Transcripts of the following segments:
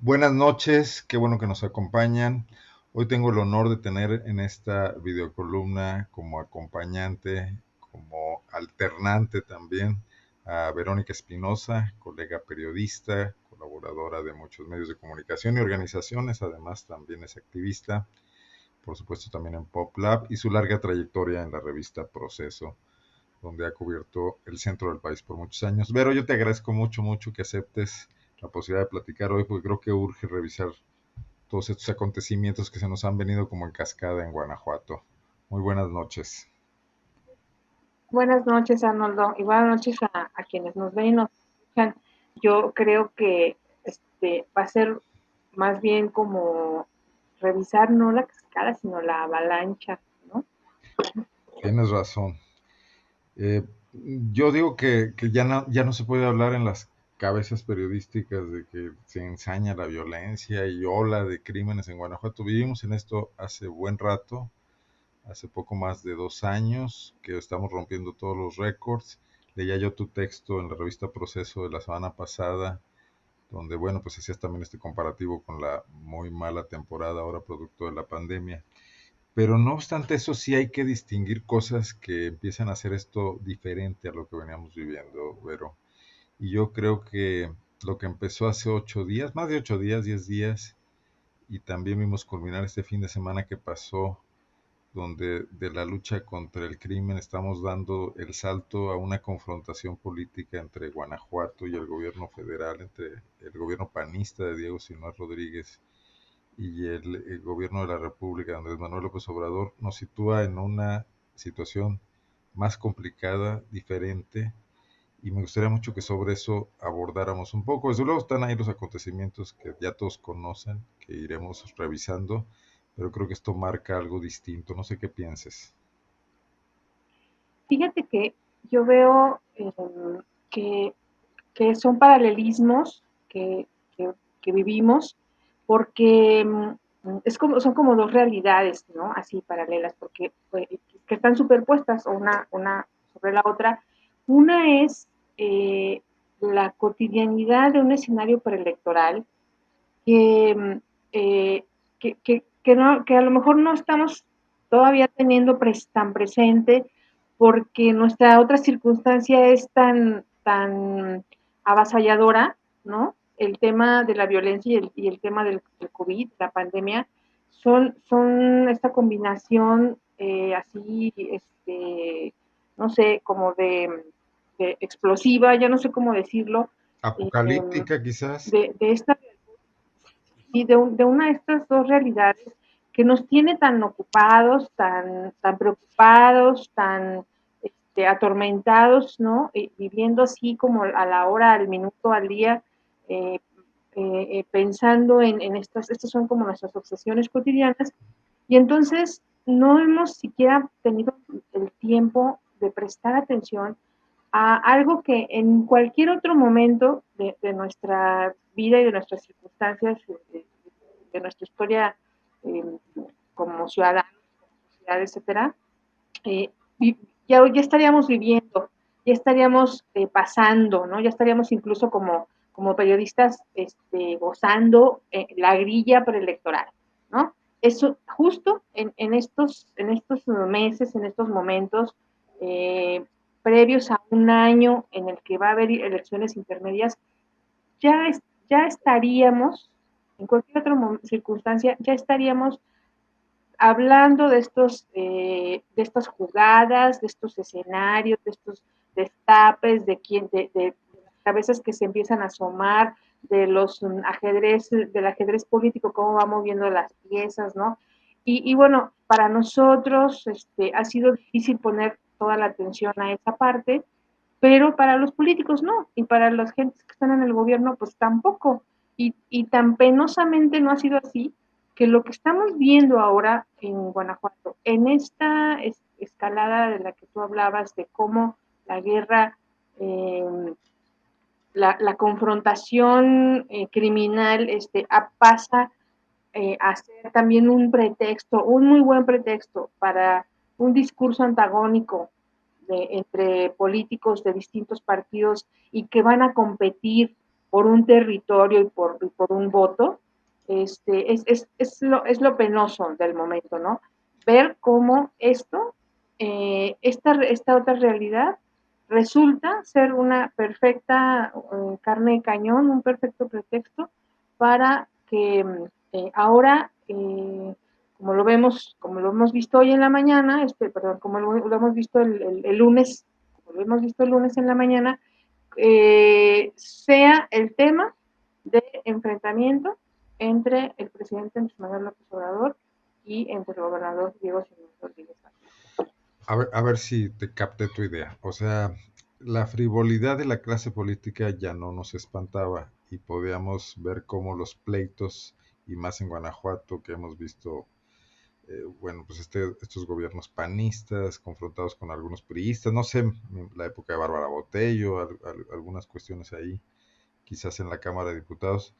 Buenas noches, qué bueno que nos acompañan. Hoy tengo el honor de tener en esta videocolumna como acompañante, como alternante también, a Verónica Espinosa, colega periodista, colaboradora de muchos medios de comunicación y organizaciones, además también es activista, por supuesto también en PopLab y su larga trayectoria en la revista Proceso, donde ha cubierto el centro del país por muchos años. Vero, yo te agradezco mucho, mucho que aceptes la posibilidad de platicar hoy, porque creo que urge revisar todos estos acontecimientos que se nos han venido como en cascada en Guanajuato. Muy buenas noches. Buenas noches, Arnoldo, y buenas noches a quienes nos ven y nos escuchan. Yo creo que va a ser más bien como revisar no la cascada, sino la avalancha, ¿no? Tienes razón. Eh, yo digo que ya no se puede hablar en las cabezas periodísticas de que se ensaña la violencia y ola de crímenes en Guanajuato. Vivimos en esto hace buen rato, hace poco más de 2 años, que estamos rompiendo todos los récords. Leía yo tu texto en la revista Proceso de la semana pasada, donde, bueno, pues hacías también este comparativo con la muy mala temporada ahora producto de la pandemia. Pero no obstante eso, sí hay que distinguir cosas que empiezan a hacer esto diferente a lo que veníamos viviendo, Vero. Y yo creo que lo que empezó hace 8 días, más de 8 días, 10 días, y también vimos culminar este fin de semana que pasó, donde de la lucha contra el crimen estamos dando el salto a una confrontación política entre Guanajuato y el gobierno federal, entre el gobierno panista de Diego Sinúa Rodríguez y el gobierno de la República, Andrés Manuel López Obrador, nos sitúa en una situación más complicada, diferente, y me gustaría mucho que sobre eso abordáramos un poco. Desde luego están ahí los acontecimientos que ya todos conocen, que iremos revisando, pero creo que esto marca algo distinto. No sé qué pienses. Fíjate que yo veo que, que son paralelismos que, que vivimos, porque son como dos realidades, ¿no? Así paralelas, porque que están superpuestas una sobre la otra. Una es la cotidianidad de un escenario preelectoral que, eh, que a lo mejor no estamos todavía teniendo tan presente porque nuestra otra circunstancia es tan avasalladora, ¿no? El tema de la violencia y el tema del COVID, la pandemia, son esta combinación así, no sé, como de explosiva, ya no sé cómo decirlo, eh, Apocalíptica quizás. de esta y de una de estas dos realidades que nos tiene tan ocupados, tan preocupados, tan atormentados, ¿no? Viviendo así como a la hora, al minuto, al día, eh, pensando en estas son como nuestras obsesiones cotidianas, y entonces no hemos siquiera tenido el tiempo de prestar atención a algo que en cualquier otro momento de nuestra vida y de nuestras circunstancias, de nuestra historia eh, como ciudadanos, como sociedad, etcétera, eh, ya estaríamos viviendo, ya estaríamos pasando, ¿no? Ya estaríamos incluso como periodistas gozando la grilla preelectoral, ¿no? Eso justo en estos meses, en estos momentos eh, previos a un año en el que va a haber elecciones intermedias, ya, ya estaríamos, en cualquier otra circunstancia, ya estaríamos hablando de estas jugadas, de estos escenarios, de estos destapes, de las cabezas que se empiezan a asomar, de los ajedrez, del ajedrez político, cómo va moviendo las piezas, ¿no? Y bueno, para nosotros ha sido difícil poner toda la atención a esa parte, pero para los políticos no, y para las gentes que están en el gobierno, pues tampoco. Y tan penosamente no ha sido así que lo que estamos viendo ahora en Guanajuato, en esta escalada de la que tú hablabas, de cómo la guerra, eh, la confrontación criminal pasa a ser también un pretexto, un muy buen pretexto para un discurso antagónico entre políticos de distintos partidos y que van a competir por un territorio y por un voto, es lo penoso del momento, ¿no? Ver cómo esta otra realidad resulta ser una perfecta carne de cañón, un perfecto pretexto para que ahora, como lo hemos visto hoy en la mañana, perdón, como lo hemos visto el lunes, como lo hemos visto el lunes en la mañana, sea el tema de enfrentamiento entre el presidente Andrés Manuel López Obrador y entre el gobernador Diego Sinué Rodríguez. A ver si te capté tu idea. O sea, la frivolidad de la clase política ya no nos espantaba y podíamos ver cómo los pleitos, y más en Guanajuato, que hemos visto, bueno, pues estos gobiernos panistas confrontados con algunos priistas, no sé, la época de Bárbara Botello, algunas cuestiones ahí, quizás en la Cámara de Diputados,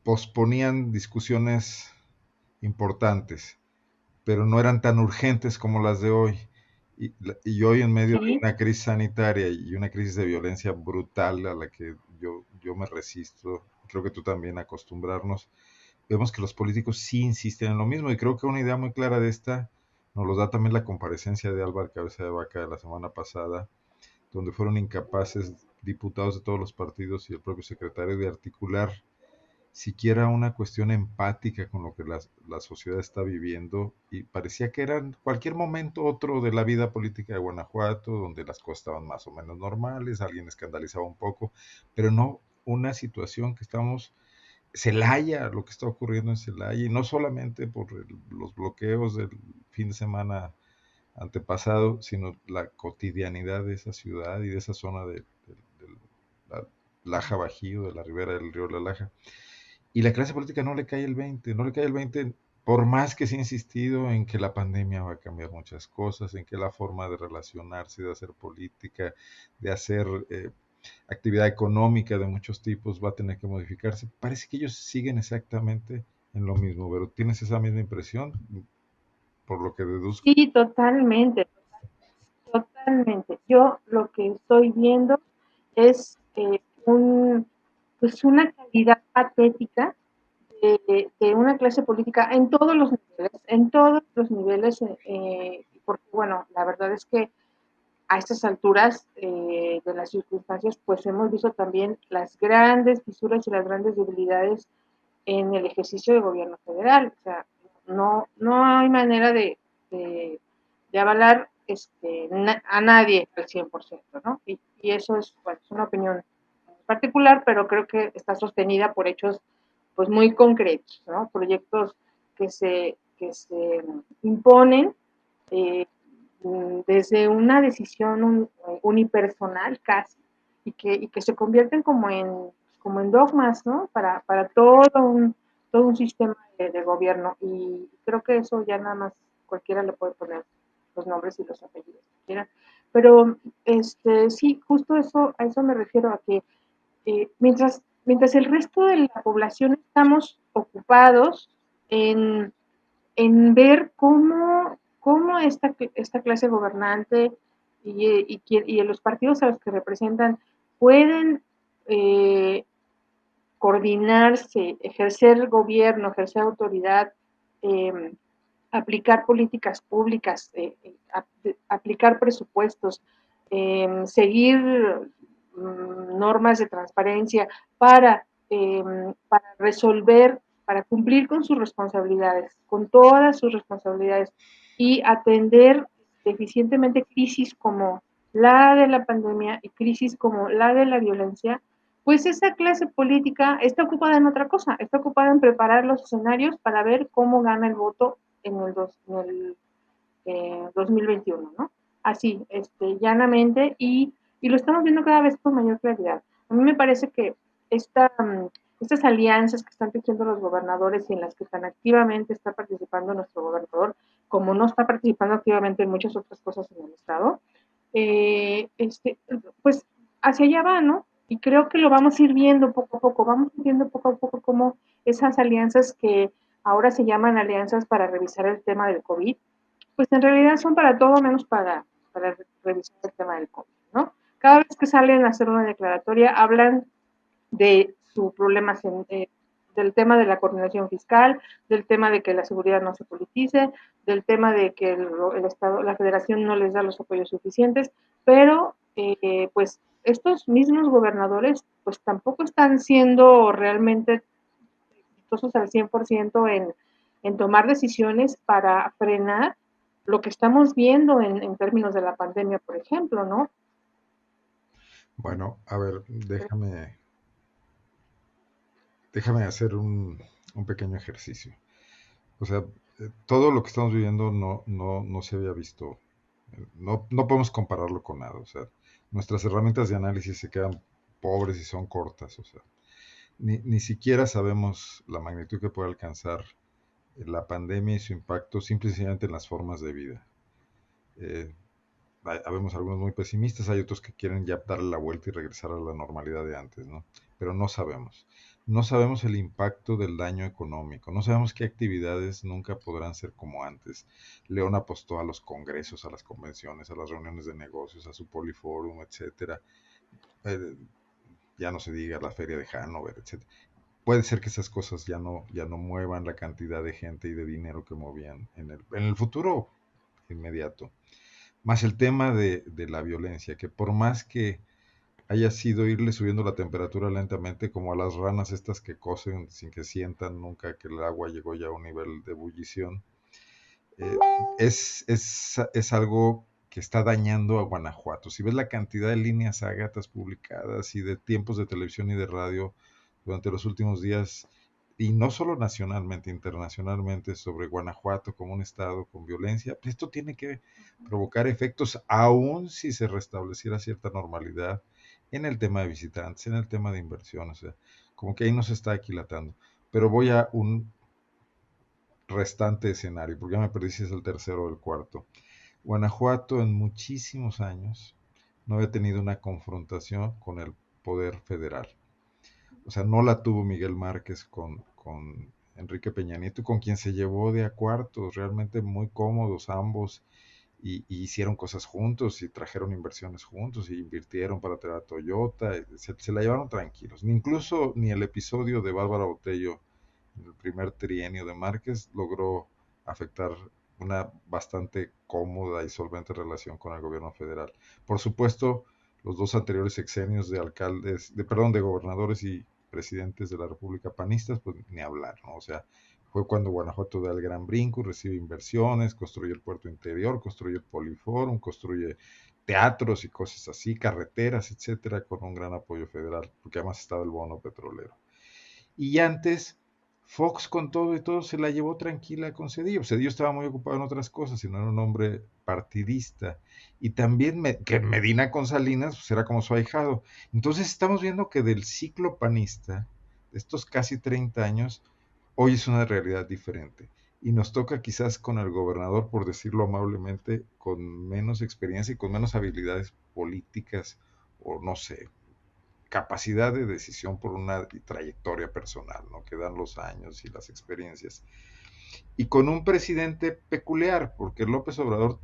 posponían discusiones importantes, pero no eran tan urgentes como las de hoy. Y hoy en medio de Sí, una crisis sanitaria y una crisis de violencia brutal a la que yo me resisto, creo que tú también acostumbrarnos, vemos que los políticos sí insisten en lo mismo y creo que una idea muy clara de esta nos lo da también la comparecencia de Álvaro Cabeza de Vaca de la semana pasada, donde fueron incapaces diputados de todos los partidos y el propio secretario de articular siquiera una cuestión empática con lo que la sociedad está viviendo y parecía que era en cualquier momento otro de la vida política de Guanajuato, donde las cosas estaban más o menos normales, alguien escandalizaba un poco, pero no una situación que estamos, Celaya, lo que está ocurriendo en Celaya, y no solamente por los bloqueos del fin de semana antepasado, sino la cotidianidad de esa ciudad y de esa zona de la Laja Bajío, de la ribera del río La Laja. Y la clase política no le cae el 20, no le cae el 20 por más que se ha insistido en que la pandemia va a cambiar muchas cosas, en que la forma de relacionarse, de hacer política, de hacer actividad económica de muchos tipos va a tener que modificarse. Parece que ellos siguen exactamente en lo mismo, pero ¿tienes esa misma impresión? Por lo que deduzco. sí, totalmente, totalmente. Yo lo que estoy viendo es pues una calidad patética de una clase política en todos los niveles, porque bueno, la verdad es que a estas alturas de las circunstancias, pues hemos visto también las grandes fisuras y las grandes debilidades en el ejercicio de gobierno federal. O sea, no hay manera de, de avalar a nadie al 100%, ¿no? Y eso es, bueno, es una opinión particular, pero creo que está sostenida por hechos pues muy concretos, ¿no? Proyectos que se imponen eh, desde una decisión unipersonal casi, y que se convierten como en dogmas, ¿no? Para todo un sistema de gobierno. Y creo que eso ya nada más cualquiera le puede poner los nombres y los apellidos que quieran. Pero sí, justo eso, a eso me refiero, a que mientras el resto de la población estamos ocupados en ver cómo esta clase gobernante y los partidos a los que representan pueden eh, coordinarse, ejercer gobierno, ejercer autoridad, eh, aplicar políticas públicas, aplicar presupuestos, seguir normas de transparencia para resolver, para cumplir con sus responsabilidades, con todas sus responsabilidades y atender eficientemente crisis como la de la pandemia y crisis como la de la violencia, pues esa clase política está ocupada en otra cosa, está ocupada en preparar los escenarios para ver cómo gana el voto en el 2021, ¿no? Así, llanamente, y lo estamos viendo cada vez con mayor claridad. A mí me parece que esta, estas alianzas que están tejiendo los gobernadores y en las que tan activamente está participando nuestro gobernador, como no está participando activamente en muchas otras cosas en el Estado, eh, este, pues hacia allá va, ¿no? Y creo que lo vamos a ir viendo poco a poco, vamos viendo poco a poco cómo esas alianzas que ahora se llaman alianzas para revisar el tema del COVID, pues en realidad son para todo menos para revisar el tema del COVID, ¿no? Cada vez que salen a hacer una declaratoria, hablan de su problema, del tema de la coordinación fiscal, del tema de que la seguridad no se politice, del tema de que el Estado, la Federación no les da los apoyos suficientes, pero pues estos mismos gobernadores pues tampoco están siendo realmente exitosos al 100% en tomar decisiones para frenar lo que estamos viendo en términos de la pandemia, por ejemplo, ¿no? Bueno, a ver, déjame hacer un pequeño ejercicio. O sea, todo lo que estamos viviendo no se había visto. No podemos compararlo con nada. O sea, nuestras herramientas de análisis se quedan pobres y son cortas. O sea, ni siquiera sabemos la magnitud que puede alcanzar la pandemia y su impacto simplemente en las formas de vida. Eh, Habemos algunos muy pesimistas, hay otros que quieren ya darle la vuelta y regresar a la normalidad de antes, ¿no? Pero no sabemos. No sabemos el impacto del daño económico, no sabemos qué actividades nunca podrán ser como antes. León apostó a los congresos, a las convenciones, a las reuniones de negocios, a su Poliforum, etcétera. Eh, ya no se diga la feria de Hannover, etcétera. Puede ser que esas cosas ya no muevan la cantidad de gente y de dinero que movían en el futuro inmediato. Más el tema de la violencia, que por más que haya sido irle subiendo la temperatura lentamente, como a las ranas estas que cocen sin que sientan nunca que el agua llegó ya a un nivel de ebullición, eh, es algo que está dañando a Guanajuato. Si ves la cantidad de líneas ágatas publicadas y de tiempos de televisión y de radio durante los últimos días, y no solo nacionalmente, internacionalmente, sobre Guanajuato como un estado con violencia, pues esto tiene que provocar efectos, aun si se restableciera cierta normalidad en el tema de visitantes, en el tema de inversión, o sea, como que ahí no se está aquilatando. Pero voy a un restante escenario, porque ya me perdí si es el tercero o el cuarto. Guanajuato en muchísimos años no había tenido una confrontación con el poder federal. O sea, no la tuvo Miguel Márquez con Enrique Peña Nieto, con quien se llevó de a cuartos, realmente muy cómodos ambos, y hicieron cosas juntos, y trajeron inversiones juntos, y invirtieron para traer a Toyota, se la llevaron tranquilos. Incluso ni el episodio de Bárbara Botello en el primer trienio de Márquez logró afectar una bastante cómoda y solvente relación con el gobierno federal. Por supuesto, los dos anteriores sexenios de alcaldes, de gobernadores y presidentes de la República panistas, pues ni hablar, ¿no? O sea, fue cuando Guanajuato da el gran brinco, recibe inversiones, construye el puerto interior, construye el Poliforum, construye teatros y cosas así, carreteras, etcétera, con un gran apoyo federal, porque además estaba el bono petrolero. Y antes, Fox con todo y todo se la llevó tranquila con Cedillo. Cedillo estaba muy ocupado en otras cosas y no era un hombre partidista. Y también que Medina con Salinas pues era como su ahijado. Entonces estamos viendo que del ciclo panista, de estos casi 30 años, hoy es una realidad diferente. Y nos toca quizás con el gobernador, por decirlo amablemente, con menos experiencia y con menos habilidades políticas, o no sé, capacidad de decisión por una trayectoria personal, ¿no? Que dan los años y las experiencias. Y con un presidente peculiar, porque López Obrador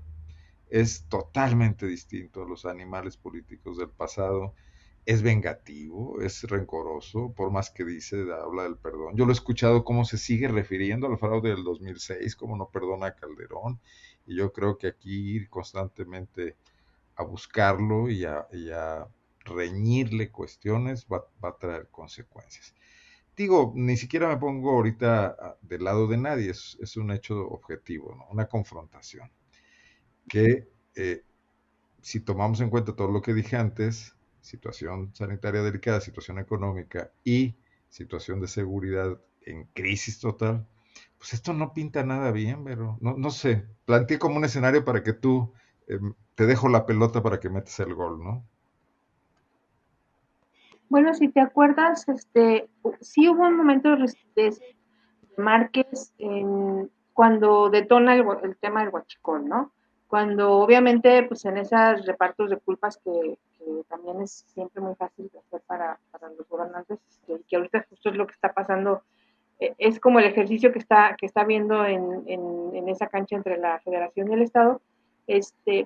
es totalmente distinto a los animales políticos del pasado. Es vengativo, es rencoroso, por más que dice, habla del perdón. Yo lo he escuchado cómo se sigue refiriendo al fraude del 2006, cómo no perdona a Calderón. Y yo creo que aquí ir constantemente a buscarlo y a reñirle cuestiones va a traer consecuencias. Digo, ni siquiera me pongo ahorita del lado de nadie, es un hecho objetivo, ¿no? Una confrontación que si tomamos en cuenta todo lo que dije antes, situación sanitaria delicada, situación económica y situación de seguridad en crisis total, pues esto no pinta nada bien, pero no sé, planteé como un escenario para que tú te dejo la pelota para que metas el gol, ¿no? Bueno, si te acuerdas, sí hubo un momento de Márquez cuando detona el tema del huachicol, ¿no? Cuando obviamente, pues en esos repartos de culpas que también es siempre muy fácil de hacer para los gobernantes, que ahorita justo es lo que está pasando, es como el ejercicio que está viendo en esa cancha entre la Federación y el Estado,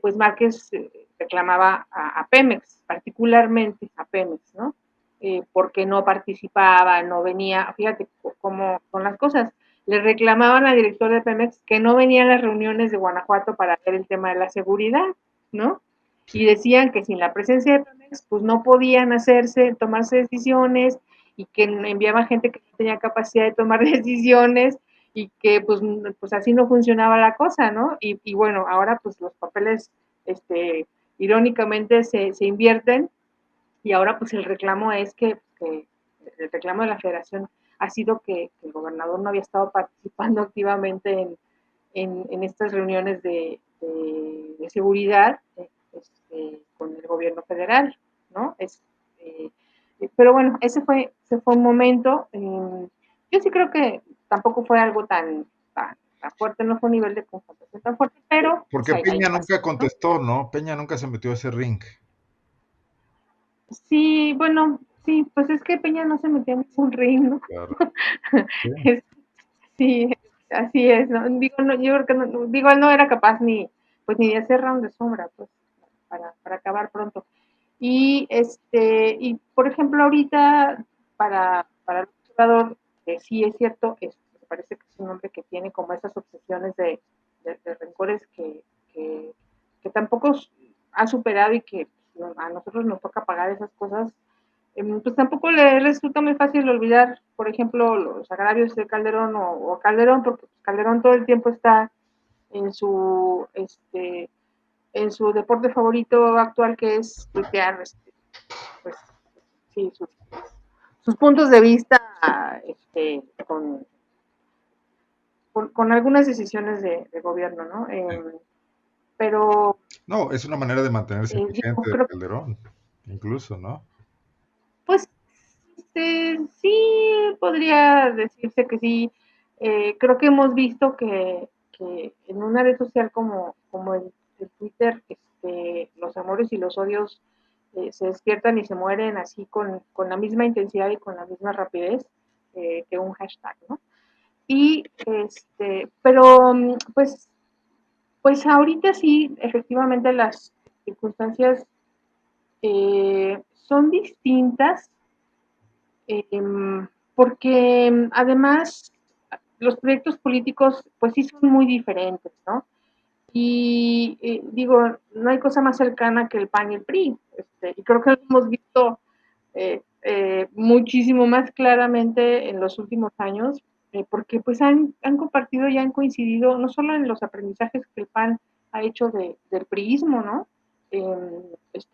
pues Márquez reclamaba a Pemex, particularmente a Pemex, ¿no? porque no participaba, no venía, fíjate cómo son las cosas. Le reclamaban al director de Pemex que no venía a las reuniones de Guanajuato para ver el tema de la seguridad, ¿no? Sí, Y decían que sin la presencia de Pemex, pues no podían tomarse decisiones, y que enviaban gente que no tenía capacidad de tomar decisiones, y que pues así no funcionaba la cosa, ¿no? Y bueno, ahora pues los papeles, irónicamente se invierten, y ahora pues el reclamo es que el reclamo de la federación ha sido que el gobernador no había estado participando activamente en estas reuniones de seguridad, con el gobierno federal, ¿no? Eh, pero bueno, ese fue un momento. Yo sí creo que tampoco fue algo tan fuerte, no fue un nivel de confrontación tan fuerte, pero pues porque ahí Peña pasó, nunca ¿no? contestó, ¿no? Peña nunca se metió a ese ring. Sí, bueno, sí, pues es que Peña no se metía en ningún ring, ¿no? Claro. Sí. Es- sí, así es, ¿no? Digo, no, yo creo que digo, él no era capaz ni de hacer round de sombra, pues, para acabar pronto. Y por ejemplo, ahorita, para el observador, que sí es cierto, me parece que es un hombre que tiene como esas obsesiones de rencores que, que tampoco ha superado, y que a nosotros nos toca pagar esas cosas. Pues tampoco le resulta muy fácil olvidar, por ejemplo, los agravios de Calderón, o Calderón, porque pues, Calderón todo el tiempo está en en su deporte favorito actual, que es tuitear, pues, sí, sus puntos de vista, con algunas decisiones de gobierno, ¿no? Pero No, es una manera de mantenerse yo vigente de creo, Calderón, incluso, ¿no? pues, sí, podría decirse que sí. Creo que hemos visto que en una red social como el Twitter, los amores y los odios se despiertan y se mueren así con la misma intensidad y con la misma rapidez que un hashtag, ¿no? Pero pues ahorita sí, efectivamente las circunstancias son distintas, porque además los proyectos políticos pues sí son muy diferentes, ¿no? Y digo, no hay cosa más cercana que el PAN y el PRI, y creo que lo hemos visto muchísimo más claramente en los últimos años, porque pues han compartido y han coincidido no solo en los aprendizajes que el PAN ha hecho del priismo, ¿no?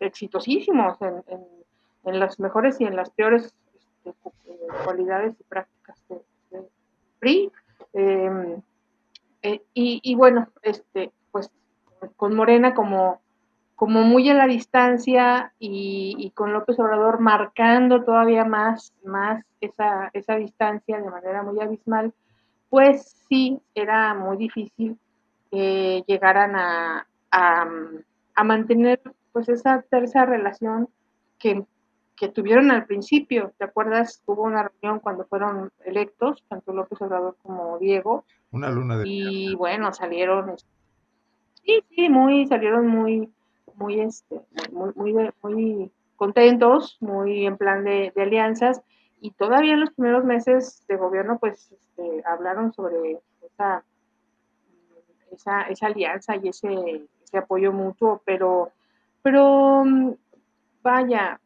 Exitosísimos en las mejores y en las peores cualidades y prácticas de PRI. Eh, y bueno, pues con Morena como muy a la distancia, y con López Obrador marcando todavía más esa distancia de manera muy abismal, pues sí, era muy difícil que llegaran a mantener pues esa tersa relación que, que tuvieron al principio. ¿Te acuerdas? Hubo una reunión cuando fueron electos, tanto López Obrador como Diego, Una luna de y bueno, salieron muy, muy contentos, muy en plan de alianzas, y todavía en los primeros meses de gobierno, pues, hablaron sobre esa alianza y ese apoyo mutuo, pero vaya,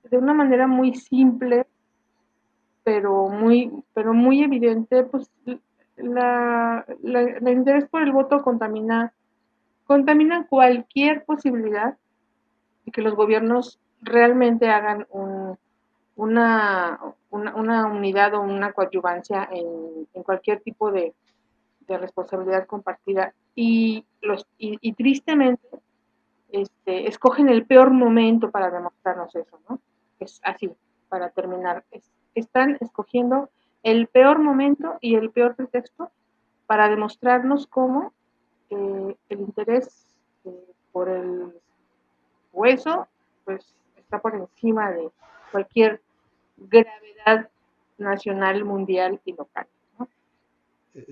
de una manera muy simple, pero muy evidente, pues el interés por el voto contamina cualquier posibilidad de que los gobiernos realmente hagan una unidad o una coadyuvancia en cualquier tipo de responsabilidad compartida. Y tristemente, escogen el peor momento para demostrarnos eso, ¿no? Es así, para terminar. Están escogiendo el peor momento y el peor pretexto para demostrarnos cómo el interés por el hueso, pues está por encima de cualquier gravedad nacional, mundial y local, ¿no?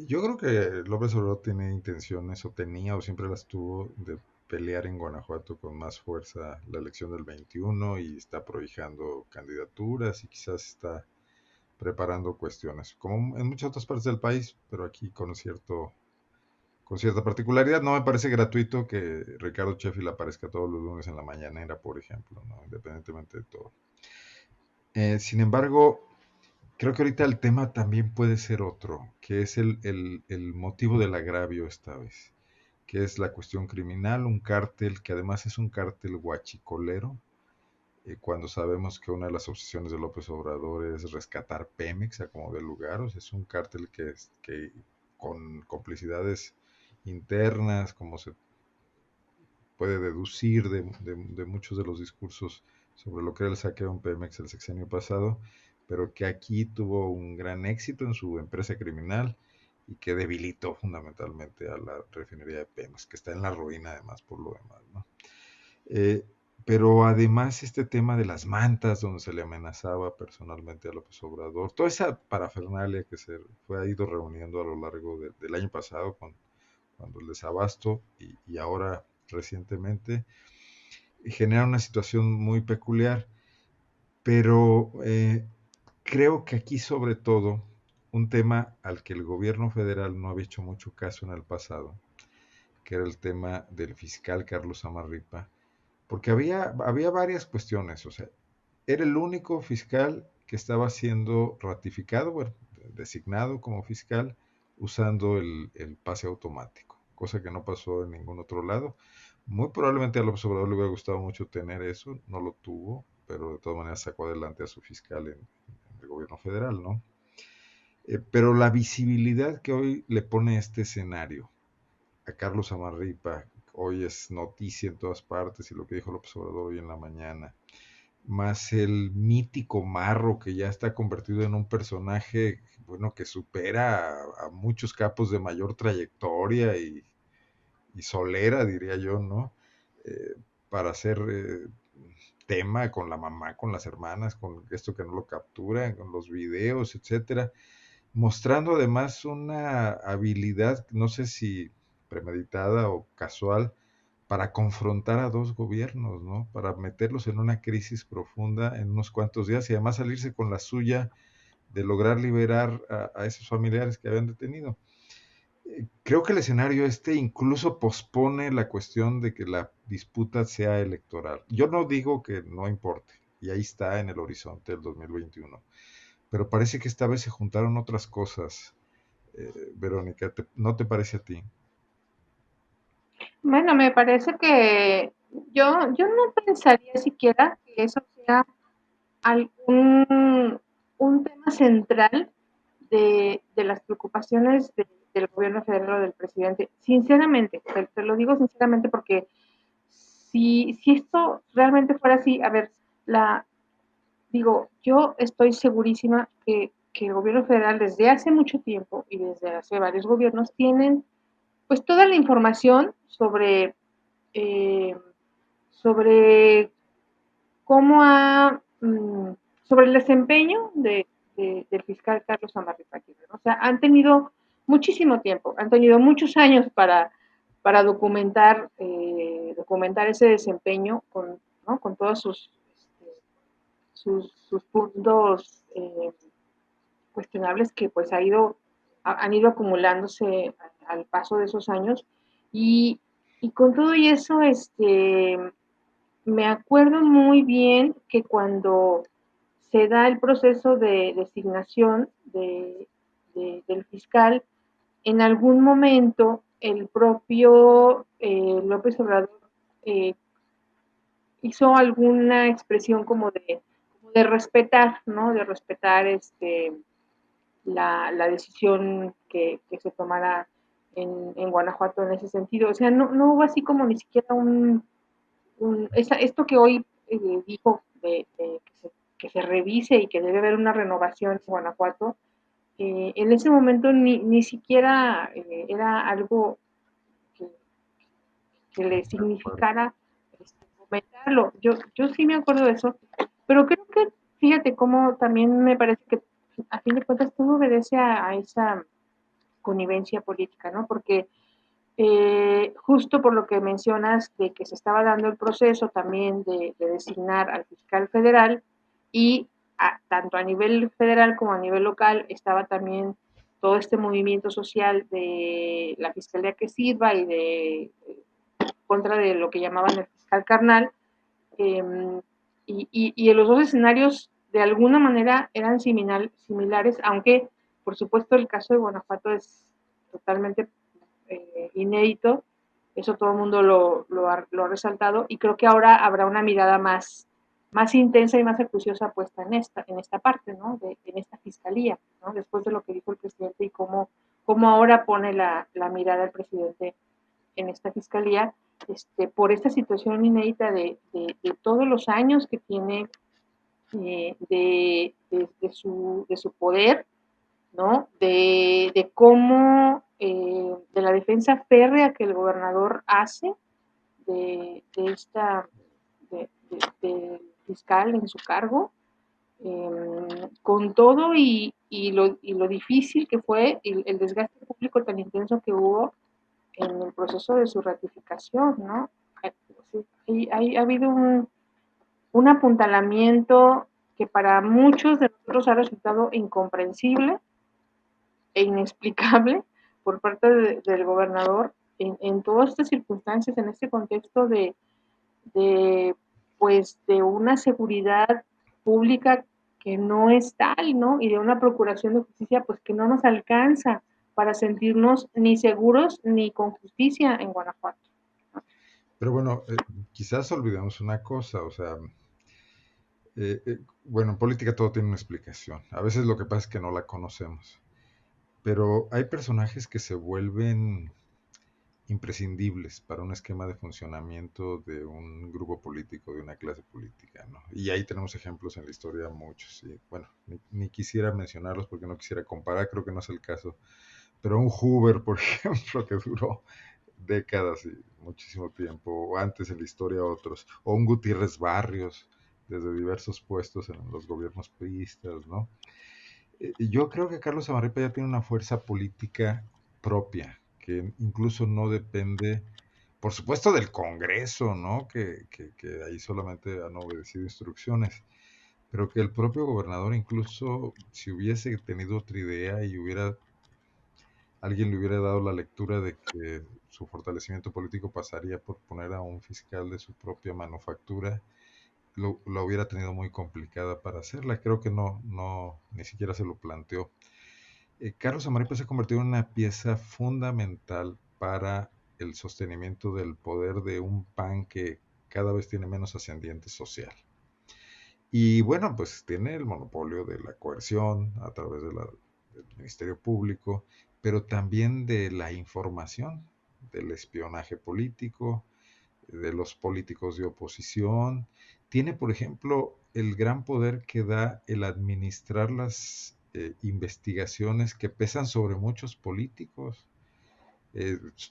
Yo creo que López Obrador tiene intenciones, o tenía, o siempre las tuvo, de pelear en Guanajuato con más fuerza la elección del 21 y está prohijando candidaturas y quizás está preparando cuestiones, como en muchas otras partes del país, pero aquí con cierta particularidad. No me parece gratuito que Ricardo Sheffield aparezca todos los lunes en la mañanera, por ejemplo, ¿no? Independientemente de todo. Sin embargo, creo que ahorita el tema también puede ser otro, que es el motivo del agravio esta vez, que es la cuestión criminal, un cártel que además es un cártel guachicolero, cuando sabemos que una de las obsesiones de López Obrador es rescatar Pemex a como de lugar. O sea, es un cártel que con complicidades internas, como se puede deducir de muchos de los discursos sobre lo que era el saqueo en Pemex el sexenio pasado, pero que aquí tuvo un gran éxito en su empresa criminal y que debilitó fundamentalmente a la refinería de Pemex, que está en la ruina además por lo demás, ¿no? Eh, pero además este tema de las mantas, donde se le amenazaba personalmente a López Obrador, toda esa parafernalia que se fue ha ido reuniendo a lo largo del año pasado cuando el desabasto y ahora recientemente, genera una situación muy peculiar, pero creo que aquí sobre todo un tema al que el gobierno federal no había hecho mucho caso en el pasado, que era el tema del fiscal Carlos Amarripa, porque había varias cuestiones. O sea, era el único fiscal que estaba siendo ratificado, bueno, designado como fiscal usando el pase automático, cosa que no pasó en ningún otro lado. Muy probablemente a López Obrador le hubiera gustado mucho tener eso, no lo tuvo, pero de todas maneras sacó adelante a su fiscal en el gobierno federal, ¿no? Pero la visibilidad que hoy le pone este escenario a Carlos Amarripa, hoy es noticia en todas partes, y lo que dijo López Obrador hoy en la mañana, más el mítico Marro, que ya está convertido en un personaje, bueno, que supera a muchos capos de mayor trayectoria y solera, diría yo, ¿no? Eh, para hacer tema con la mamá, con las hermanas, con esto que no lo capturan, con los videos, etcétera, mostrando además una habilidad, no sé si premeditada o casual, para confrontar a dos gobiernos, ¿no? Para meterlos en una crisis profunda en unos cuantos días y además salirse con la suya de lograr liberar a esos familiares que habían detenido. Creo que el escenario este incluso pospone la cuestión de que la disputa sea electoral. Yo no digo que no importe, y ahí está en el horizonte del 2021, pero parece que esta vez se juntaron otras cosas. Verónica, ¿no te parece a ti? Bueno, me parece que yo no pensaría siquiera que eso sea algún un tema central de las preocupaciones del gobierno federal o del presidente. Sinceramente, te lo digo sinceramente porque si esto realmente fuera así, a ver, la, digo, yo estoy segurísima que el gobierno federal desde hace mucho tiempo y desde hace varios gobiernos tienen pues toda la información eh, sobre cómo sobre el desempeño del fiscal Carlos Amarripa Aguirre, ¿no? O sea, han tenido muchísimo tiempo, han tenido muchos años para documentar ese desempeño ¿no? Con todos sus puntos cuestionables que pues han ido acumulándose al paso de esos años y, y con todo y eso, me acuerdo muy bien que cuando se da el proceso de designación del fiscal, en algún momento el propio López Obrador eh, hizo alguna expresión como de respetar, ¿no? De respetar la decisión que se tomara en Guanajuato en ese sentido. O sea, no hubo así como ni siquiera esto que hoy dijo que se revise y que debe haber una renovación en Guanajuato, en ese momento ni siquiera era algo que, que le De acuerdo. significara comentarlo. Yo sí me acuerdo de eso, pero creo que, fíjate cómo también me parece que a fin de cuentas todo obedece a esa connivencia política, ¿no? Porque justo por lo que mencionas de que se estaba dando el proceso también de designar al fiscal federal y tanto a nivel federal como a nivel local estaba también todo este movimiento social de la fiscalía que sirva y de contra de lo que llamaban el fiscal carnal. eh, y en los dos escenarios de alguna manera eran similares, aunque por supuesto el caso de Guanajuato es totalmente inédito, eso todo el mundo lo ha resaltado y creo que ahora habrá una mirada más intensa y más acuciosa puesta en esta parte, ¿no? En esta fiscalía, ¿no? Después de lo que dijo el presidente y cómo ahora pone la mirada el presidente en esta fiscalía, por esta situación inédita de todos los años que tiene de su poder, ¿no? De cómo, de la defensa férrea que el gobernador hace de de fiscal en su cargo, con todo y lo difícil que fue el desgaste público tan intenso que hubo en el proceso de su ratificación, ¿no? Ha habido un apuntalamiento que para muchos de nosotros ha resultado incomprensible e inexplicable por parte del gobernador en todas estas circunstancias, en este contexto de, pues, de una seguridad pública que no es tal, ¿no? Y de una procuración de justicia, pues, que no nos alcanza para sentirnos ni seguros ni con justicia en Guanajuato. Pero bueno, quizás olvidemos una cosa, o sea, bueno, en política todo tiene una explicación. A veces lo que pasa es que no la conocemos. Pero hay personajes que se vuelven imprescindibles para un esquema de funcionamiento de un grupo político, de una clase política, ¿no? Y ahí tenemos ejemplos en la historia muchos. Y bueno, ni quisiera mencionarlos porque no quisiera comparar, creo que no es el caso. Pero un Hoover, por ejemplo, que duró décadas y muchísimo tiempo, o antes en la historia otros, o un Gutiérrez Barrios, desde diversos puestos en los gobiernos priistas, ¿no? Yo creo que Carlos Amarripa ya tiene una fuerza política propia, que incluso no depende, por supuesto, del Congreso, ¿no? Que ahí solamente han obedecido instrucciones, pero que el propio gobernador, incluso si hubiese tenido otra idea y alguien le hubiera dado la lectura de que su fortalecimiento político pasaría por poner a un fiscal de su propia manufactura, lo hubiera tenido muy complicada para hacerla. Creo que ni siquiera se lo planteó. Carlos Amaripa se ha convertido en una pieza fundamental para el sostenimiento del poder de un PAN que cada vez tiene menos ascendiente social. Y bueno, pues tiene el monopolio de la coerción a través del Ministerio Público, pero también de la información, del espionaje político, de los políticos de oposición. Tiene, por ejemplo, el gran poder que da el administrar las investigaciones que pesan sobre muchos políticos.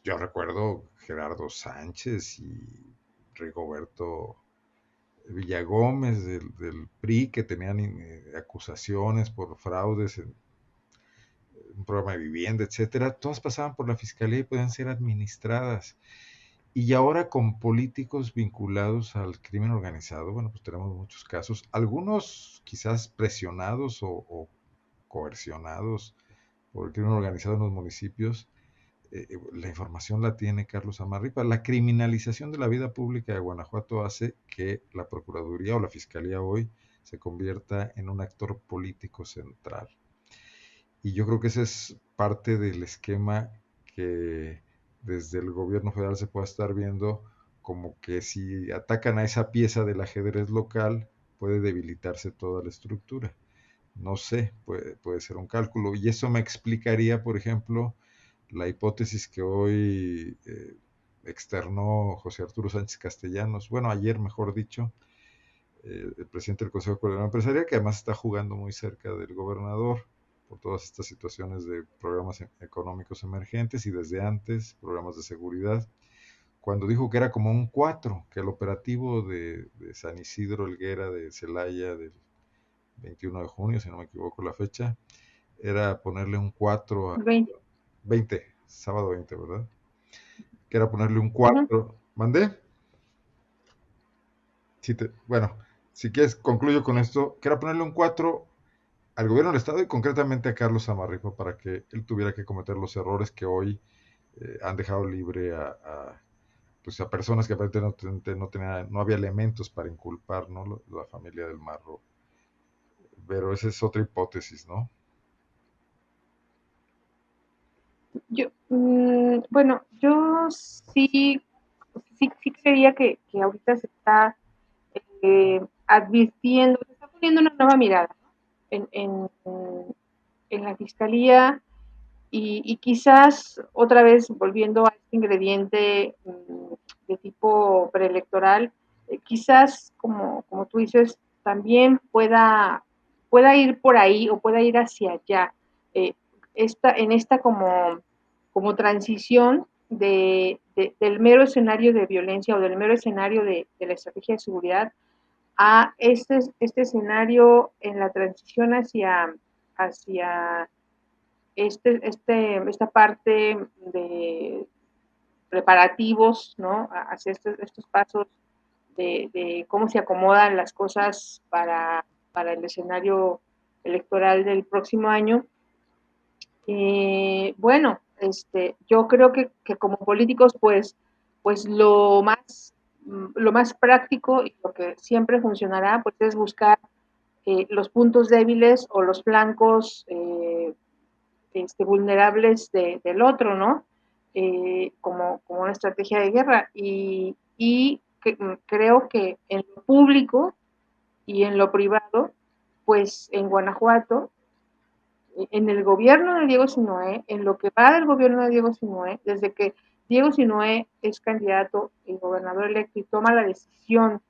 Yo recuerdo Gerardo Sánchez y Rigoberto Villagómez del PRI que tenían acusaciones por fraudes en un programa de vivienda, etcétera. Todas pasaban por la fiscalía y podían ser administradas. Y ahora con políticos vinculados al crimen organizado, bueno, pues tenemos muchos casos, algunos quizás presionados o coercionados por el crimen organizado en los municipios. La información la tiene Carlos Amarripa. La criminalización de la vida pública de Guanajuato hace que la Procuraduría o la Fiscalía hoy se convierta en un actor político central. Y yo creo que ese es parte del esquema que desde el gobierno federal se puede estar viendo como que si atacan a esa pieza del ajedrez local puede debilitarse toda la estructura. No sé, puede ser un cálculo. Y eso me explicaría, por ejemplo, la hipótesis que hoy externó José Arturo Sánchez Castellanos, bueno, ayer mejor dicho, el presidente del Consejo Coordinador Empresarial, que además está jugando muy cerca del gobernador por todas estas situaciones de programas económicos emergentes y desde antes programas de seguridad, cuando dijo que era como un 4, que el operativo de San Isidro Helguera de Celaya del 21 de junio, si no me equivoco la fecha, era ponerle un 4 a 20. 20, sábado 20, ¿verdad? que era ponerle un Ujú. 4. ¿Mandé? Bueno, si quieres, concluyo con esto, que era ponerle un 4 al gobierno del Estado y concretamente a Carlos Amarripa para que él tuviera que cometer los errores que hoy han dejado libre pues a personas que aparentemente no había elementos para inculpar, ¿no? La familia del Marro. Pero esa es otra hipótesis, ¿no? Bueno, yo sí creía que ahorita se está advirtiendo, se está poniendo una nueva mirada, ¿no? En la fiscalía y quizás otra vez volviendo a este ingrediente de tipo preelectoral, quizás como tú dices, también pueda ir por ahí o pueda ir hacia allá. Eh, en esta como transición del mero escenario de violencia o del mero escenario de la estrategia de seguridad a este escenario en la transición hacia esta parte de preparativos, ¿no? Hacia estos pasos de cómo se acomodan las cosas para el escenario electoral del próximo año. Bueno, yo creo que como políticos, pues lo más práctico y lo que siempre funcionará, pues es buscar los puntos débiles o los flancos vulnerables del otro, ¿no? Como una estrategia de guerra. Creo que en lo público y en lo privado, pues en Guanajuato, en el gobierno de Diego Sinoé, en lo que va del gobierno de Diego Sinoé, desde que Diego Sinoé es candidato y gobernador electo y toma la decisión,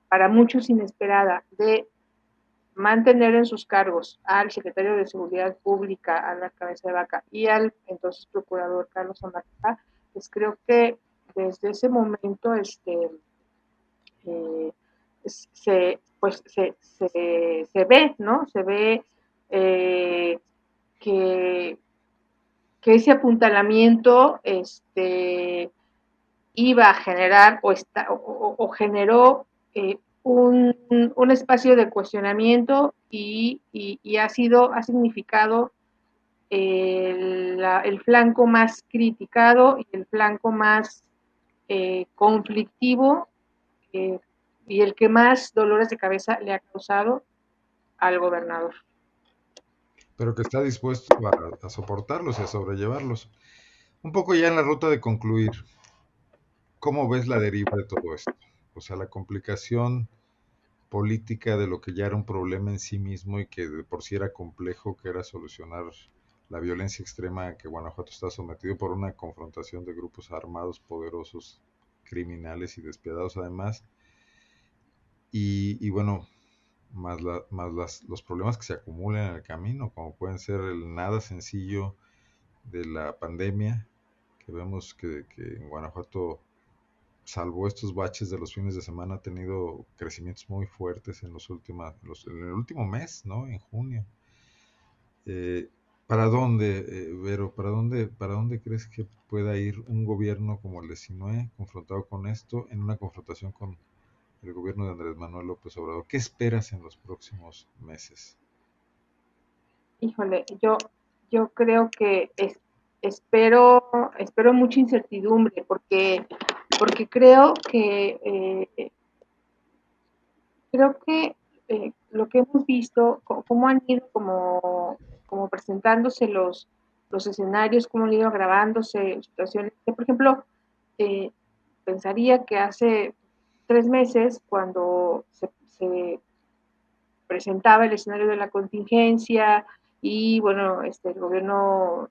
para muchos inesperada, de mantener en sus cargos al secretario de Seguridad Pública, a la cabeza de vaca, y al entonces procurador Carlos Amarripa, pues creo que desde ese momento eh, se ve, ¿no? Se ve eh, que, que ese apuntalamiento iba a generar o generó un espacio de cuestionamiento y ha significado el flanco más criticado y el flanco más conflictivo eh, y el que más dolores de cabeza le ha causado al gobernador. Pero que está dispuesto a soportarlos y a sobrellevarlos. Un poco ya en la ruta de concluir, ¿cómo ves la deriva de todo esto? O sea, la complicación política de lo que ya era un problema en sí mismo y que de por sí era complejo, que era solucionar la violencia extrema a que Guanajuato está sometido por una confrontación de grupos armados, poderosos, criminales y despiadados además. Y bueno, los problemas que se acumulan en el camino, como pueden ser el nada sencillo de la pandemia, que vemos que en Guanajuato, salvo estos baches de los fines de semana, ha tenido crecimientos muy fuertes en el último mes, ¿no? En junio. Eh, ¿Para dónde, Vero, para dónde crees que pueda ir un gobierno como el de Sinue confrontado con esto en una confrontación con el gobierno de Andrés Manuel López Obrador? ¿Qué esperas en los próximos meses? Híjole, yo creo que espero mucha incertidumbre porque creo que lo que hemos visto, cómo han ido como presentándose los escenarios, cómo han ido agravándose situaciones, que por ejemplo, eh, pensaría que hace 3 meses, cuando se presentaba el escenario de la contingencia y bueno, el gobierno,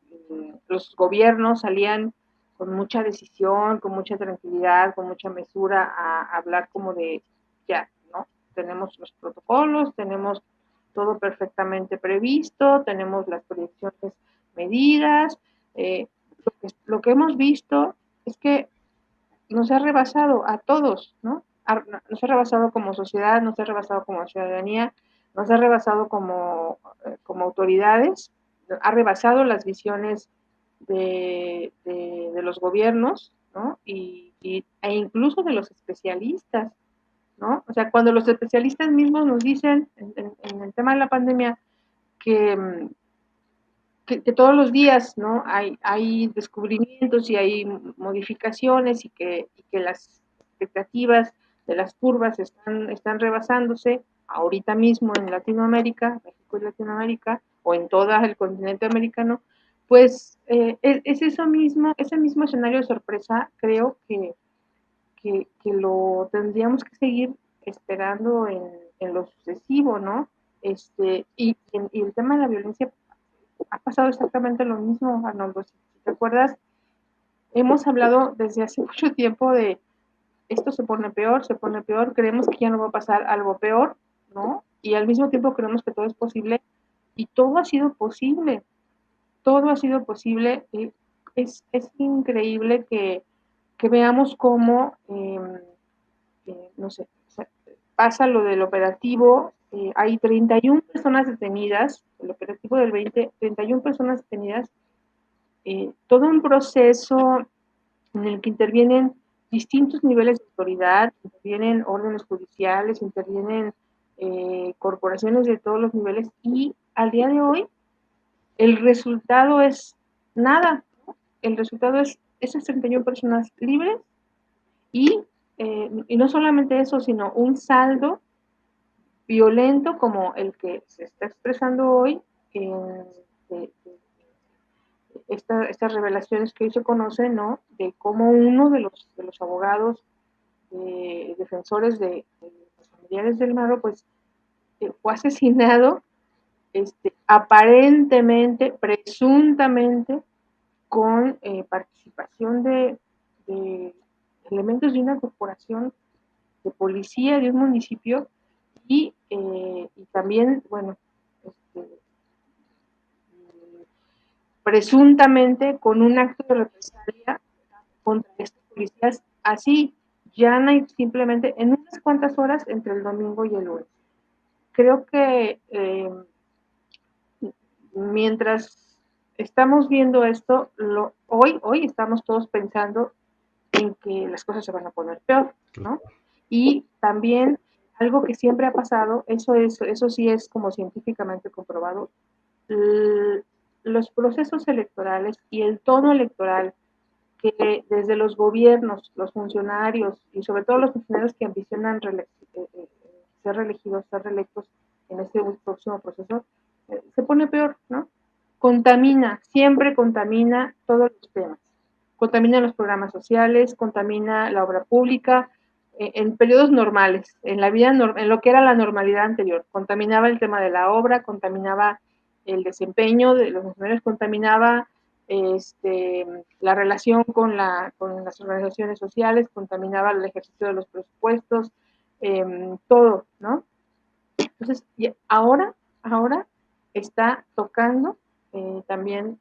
los gobiernos salían con mucha decisión, con mucha tranquilidad, con mucha mesura a hablar como de ya, ¿no? Tenemos los protocolos, tenemos todo perfectamente previsto, tenemos las proyecciones medidas. Eh, lo que hemos visto es que nos ha rebasado a todos, ¿no? Nos ha rebasado como sociedad, nos ha rebasado como ciudadanía, nos ha rebasado como autoridades, ha rebasado las visiones de los gobiernos, ¿no? E incluso de los especialistas, ¿no? O sea, cuando los especialistas mismos nos dicen en el tema de la pandemia que, que todos los días, ¿no? Hay descubrimientos y hay modificaciones y que las expectativas de las curvas están rebasándose ahorita mismo en Latinoamérica, México y Latinoamérica, o en todo el continente americano, pues es eso mismo, ese mismo escenario de sorpresa, creo que lo tendríamos que seguir esperando en lo sucesivo, ¿no? Y el tema de la violencia ha pasado exactamente lo mismo, Arnoldo. Si te acuerdas, hemos hablado desde hace mucho tiempo de esto se pone peor, creemos que ya no va a pasar algo peor, ¿no? Y al mismo tiempo creemos que todo es posible y todo ha sido posible, todo ha sido posible. Es increíble que veamos cómo, no sé, o sea, pasa lo del operativo, hay 31 personas detenidas, el operativo del 20, 31 personas detenidas, todo un proceso en el que intervienen distintos niveles de autoridad, intervienen órdenes judiciales, intervienen corporaciones de todos los niveles y al día de hoy el resultado es nada, ¿no? El resultado es esas 31 personas libres y no solamente eso, sino un saldo violento como el que se está expresando hoy en estas revelaciones que hoy se conocen, ¿no? De cómo uno de los abogados defensores de los familiares del Maro, pues fue asesinado aparentemente, presuntamente, con participación de elementos de una corporación de policía de un municipio y también, bueno, este, presuntamente con un acto de represalia contra estos policías, así, llana y simplemente en unas cuantas horas entre el domingo y el lunes. Creo que mientras estamos viendo esto, hoy estamos todos pensando en que las cosas se van a poner peor, ¿no? Y también algo que siempre ha pasado, eso sí es como científicamente comprobado, los procesos electorales y el tono electoral que desde los gobiernos, los funcionarios y sobre todo los funcionarios que ambicionan ser reelegidos, ser reelectos en este próximo proceso, se pone peor, ¿no? Contamina, siempre contamina todos los temas. Contamina los programas sociales, contamina la obra pública, en periodos normales, en la vida, en lo que era la normalidad anterior. Contaminaba el tema de la obra, contaminaba el desempeño de los funcionarios, contaminaba este, la relación con las organizaciones sociales, contaminaba el ejercicio de los presupuestos, todo, ¿no? Entonces, ahora está tocando también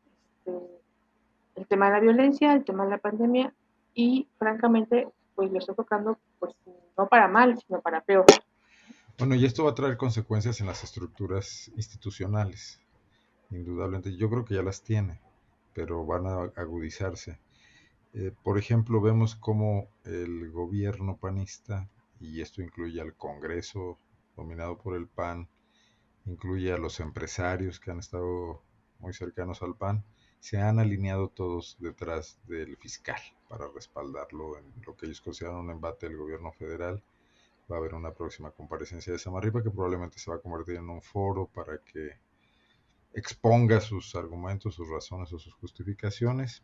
el tema de la violencia, el tema de la pandemia y francamente, pues lo está tocando, pues no para mal, sino para peor. Bueno, y esto va a traer consecuencias en las estructuras institucionales, indudablemente. Yo creo que ya las tiene, pero van a agudizarse. Por ejemplo, vemos cómo el gobierno panista, y esto incluye al Congreso dominado por el PAN, incluye a los empresarios que han estado muy cercanos al PAN, se han alineado todos detrás del fiscal para respaldarlo en lo que ellos consideran un embate del gobierno federal. Va a haber una próxima comparecencia de Samarripa que probablemente se va a convertir en un foro para que exponga sus argumentos, sus razones o sus justificaciones.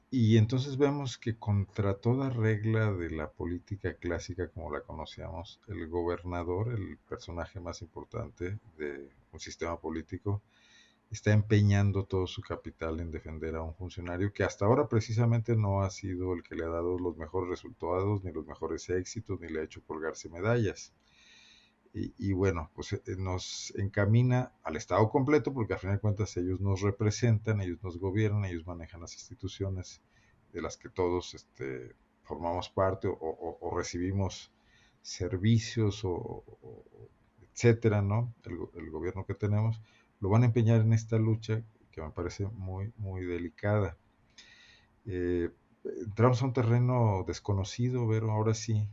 Y entonces vemos que contra toda regla de la política clásica como la conocíamos, el gobernador, el personaje más importante de un sistema político, está empeñando todo su capital en defender a un funcionario que hasta ahora precisamente no ha sido el que le ha dado los mejores resultados, ni los mejores éxitos, ni le ha hecho colgarse medallas. Y bueno, pues nos encamina al Estado completo, porque a fin de cuentas ellos nos representan, ellos nos gobiernan, ellos manejan las instituciones de las que todos formamos parte o recibimos servicios etcétera, ¿no? El gobierno que tenemos, lo van a empeñar en esta lucha que me parece muy, muy delicada. Entramos a un terreno desconocido, pero ahora sí,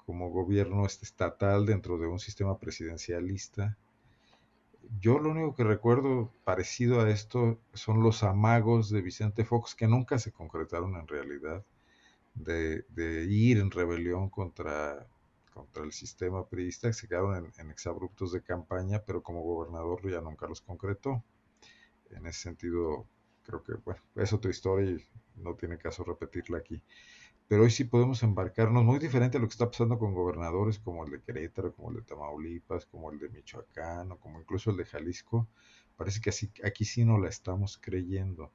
como gobierno estatal dentro de un sistema presidencialista. Yo lo único que recuerdo parecido a esto son los amagos de Vicente Fox, que nunca se concretaron en realidad, de ir en rebelión contra el sistema priista, que se quedaron en exabruptos de campaña, pero como gobernador ya nunca los concretó. En ese sentido, creo que, bueno, es otra historia y no tiene caso repetirla aquí. Pero hoy sí podemos embarcarnos, muy diferente a lo que está pasando con gobernadores como el de Querétaro, como el de Tamaulipas, como el de Michoacán o como incluso el de Jalisco. Parece que así, aquí sí no la estamos creyendo.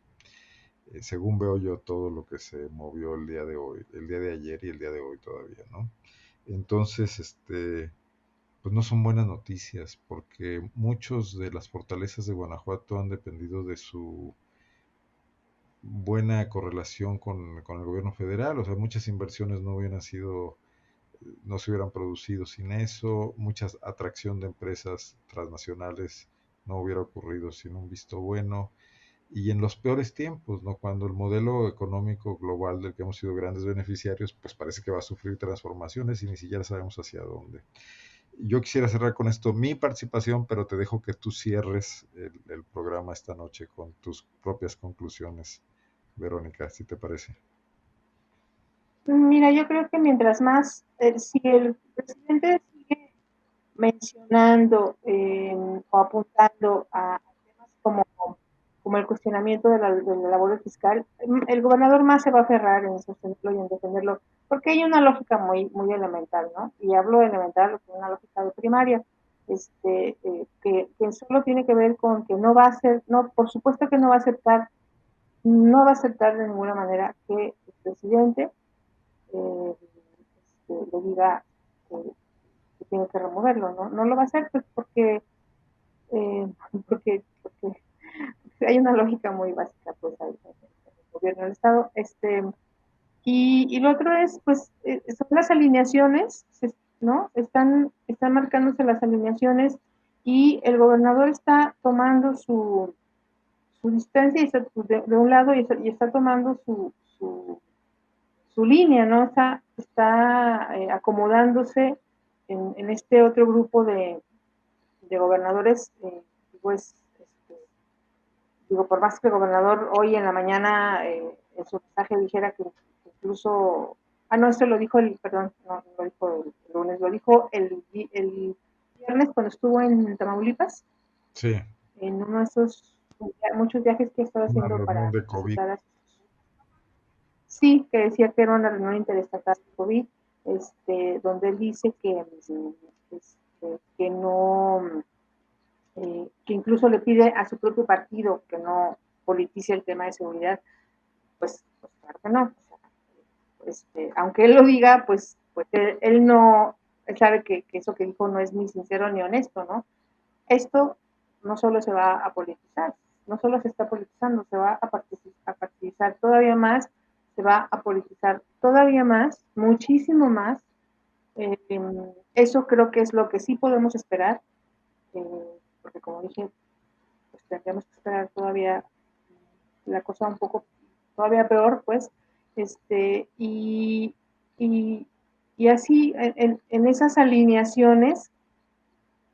Según veo yo todo lo que se movió el día de hoy, el día de ayer y el día de hoy todavía, ¿no? Entonces, pues no son buenas noticias porque muchos de las fortalezas de Guanajuato han dependido de su buena correlación con el gobierno federal, o sea, muchas inversiones no se hubieran producido sin eso, mucha atracción de empresas transnacionales no hubiera ocurrido sin un visto bueno, y en los peores tiempos, ¿no? Cuando el modelo económico global del que hemos sido grandes beneficiarios, pues parece que va a sufrir transformaciones y ni siquiera sabemos hacia dónde. Yo quisiera cerrar con esto mi participación, pero te dejo que tú cierres el programa esta noche con tus propias conclusiones, Verónica, si te parece. Mira, yo creo que mientras más, si el presidente sigue mencionando o apuntando a temas como el cuestionamiento de la labor fiscal, el gobernador más se va a aferrar en sostenerlo y en defenderlo, porque hay una lógica muy elemental, ¿no? Y hablo de elemental, que es una lógica de primaria, que solo tiene que ver con que no va a ser, no, por supuesto que no va a aceptar de ninguna manera que el presidente eh, le diga que tiene que removerlo, ¿no? No lo va a hacer pues eh, porque hay una lógica muy básica pues ahí, en el gobierno del Estado. Y lo otro es, pues, son las alineaciones, ¿no? Están marcándose las alineaciones y el gobernador está tomando su distancia y de un lado y está tomando su línea, ¿no? Está acomodándose en este otro grupo de gobernadores, pues, digo, por más que el gobernador hoy en la mañana en su mensaje dijera que incluso, no, esto lo dijo perdón, no lo dijo el lunes, lo dijo el viernes cuando estuvo en Tamaulipas, Sí, en uno de esos muchos viajes que estaba una haciendo reunión para de COVID. visitar a sí, que decía que era una reunión interestatal de COVID, donde él dice que no, que incluso le pide a su propio partido que no politice el tema de seguridad, pues claro que no. Aunque él lo diga, pues él no, él sabe que eso que dijo no es ni sincero ni honesto, ¿no? Esto no solo se va a politizar, no solo se está politizando, se va a partidizar todavía más, se va a politizar todavía más, muchísimo más. Eh, Eso creo que es lo que sí podemos esperar, porque como dije, pues tendríamos que esperar todavía la cosa un poco todavía peor, pues, y, y, y así en esas alineaciones,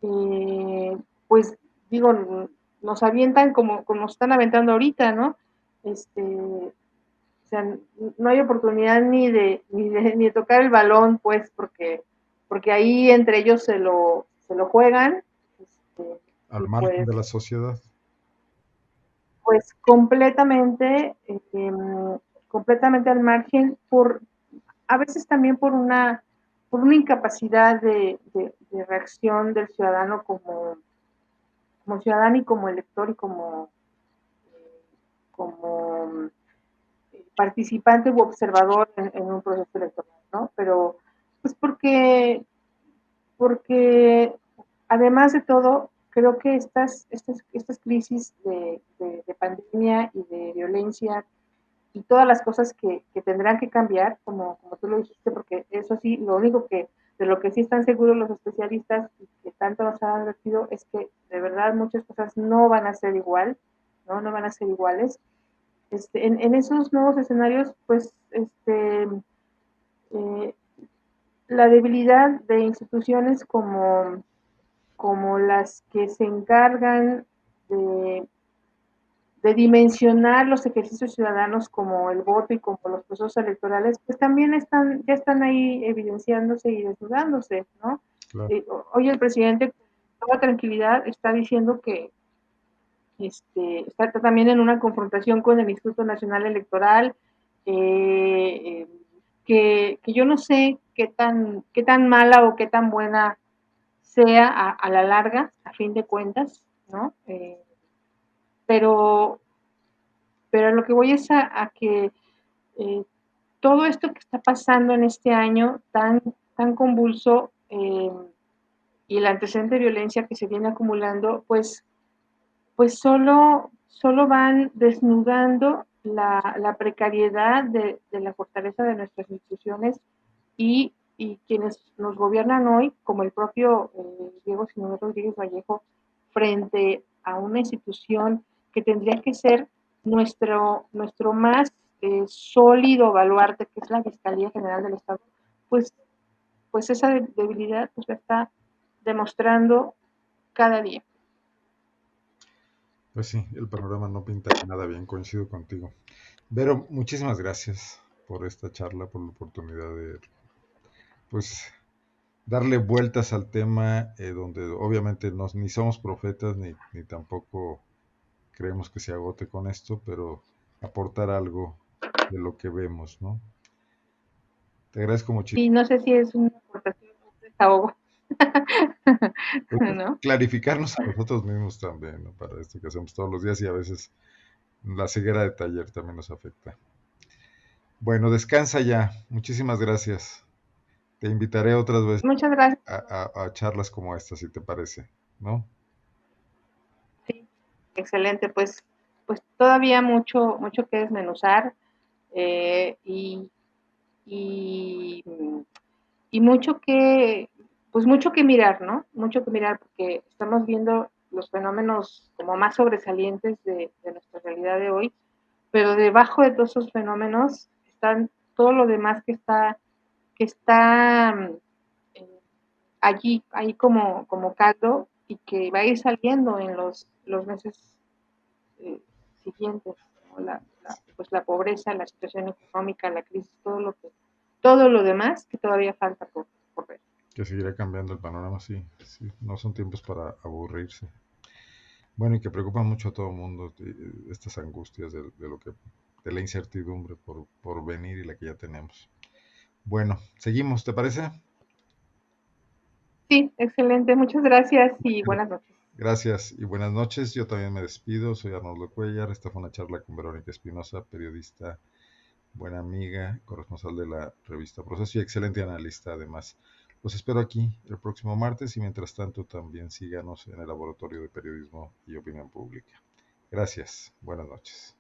eh, pues digo, nos avientan como nos están aventando ahorita, ¿no? O sea, no hay oportunidad ni de tocar el balón, pues, porque ahí entre ellos se lo juegan, Al y margen de la sociedad. pues completamente al margen, a veces también por una incapacidad de reacción del ciudadano como ciudadano y como elector y como participante u observador en un proceso electoral, ¿no? Pero pues porque además de todo, creo que estas crisis de pandemia y de violencia y todas las cosas que tendrán que cambiar, como tú lo dijiste, porque eso sí, lo único de lo que sí están seguros los especialistas y que tanto nos han advertido es que de verdad muchas cosas no van a ser igual, ¿no? No van a ser iguales. En esos nuevos escenarios, pues, eh, la debilidad de instituciones como las que se encargan de, de dimensionar los ejercicios ciudadanos como el voto y como los procesos electorales, pues también ya están ahí evidenciándose y desnudándose, ¿no? Claro. Hoy el presidente con toda tranquilidad está diciendo que está también en una confrontación con el Instituto Nacional Electoral, eh, que yo no sé qué tan mala o qué tan buena sea a la larga, a fin de cuentas, ¿no? Pero, pero lo que voy es a que eh, todo esto que está pasando en este año tan convulso y el antecedente de violencia que se viene acumulando, pues solo van desnudando la precariedad de la fortaleza de nuestras instituciones y quienes nos gobiernan hoy, como el propio Diego Sinué Rodríguez Vallejo, frente a una institución que tendría que ser nuestro más sólido baluarte, que es la Fiscalía General del Estado, pues, pues esa debilidad pues la está demostrando cada día. Pues sí, el panorama no pinta nada bien, coincido contigo. Vero, muchísimas gracias por esta charla, por la oportunidad de, pues, darle vueltas al tema, donde obviamente ni somos profetas ni tampoco creemos que se agote con esto, pero aportar algo de lo que vemos, ¿no? Te agradezco Y muchísimo. no sé si es una aportación o un desahogo, Pues, ¿no? clarificarnos a nosotros mismos también, ¿no? Para esto que hacemos todos los días y a veces la ceguera de taller también nos afecta. Bueno, descansa ya. Muchísimas gracias. Te invitaré otras veces Muchas gracias. a charlas como esta, si te parece, ¿no? Sí, excelente. Pues todavía mucho que desmenuzar eh, y, y, y mucho que mirar, ¿no? Mucho que mirar porque estamos viendo los fenómenos como más sobresalientes de nuestra realidad de hoy, pero debajo de todos esos fenómenos están todo lo demás que está allí, ahí como caldo y que va a ir saliendo en los meses eh, siguientes, ¿no? Pues la pobreza, la situación económica, la crisis, todo lo demás que todavía falta por ver. Que seguirá cambiando el panorama, sí, sí. No son tiempos para aburrirse. Bueno, y que preocupan mucho a todo el mundo estas angustias de la incertidumbre por venir y la que ya tenemos. Bueno, seguimos, ¿te parece? Sí, excelente, muchas gracias y buenas noches. Gracias y buenas noches. Yo también me despido. Soy Arnoldo Cuellar. Esta fue una charla con Verónica Espinosa, periodista, buena amiga, corresponsal de la revista Proceso y excelente analista además. Los espero aquí el próximo martes y mientras tanto también síganos en el Laboratorio de Periodismo y Opinión Pública. Gracias. Buenas noches.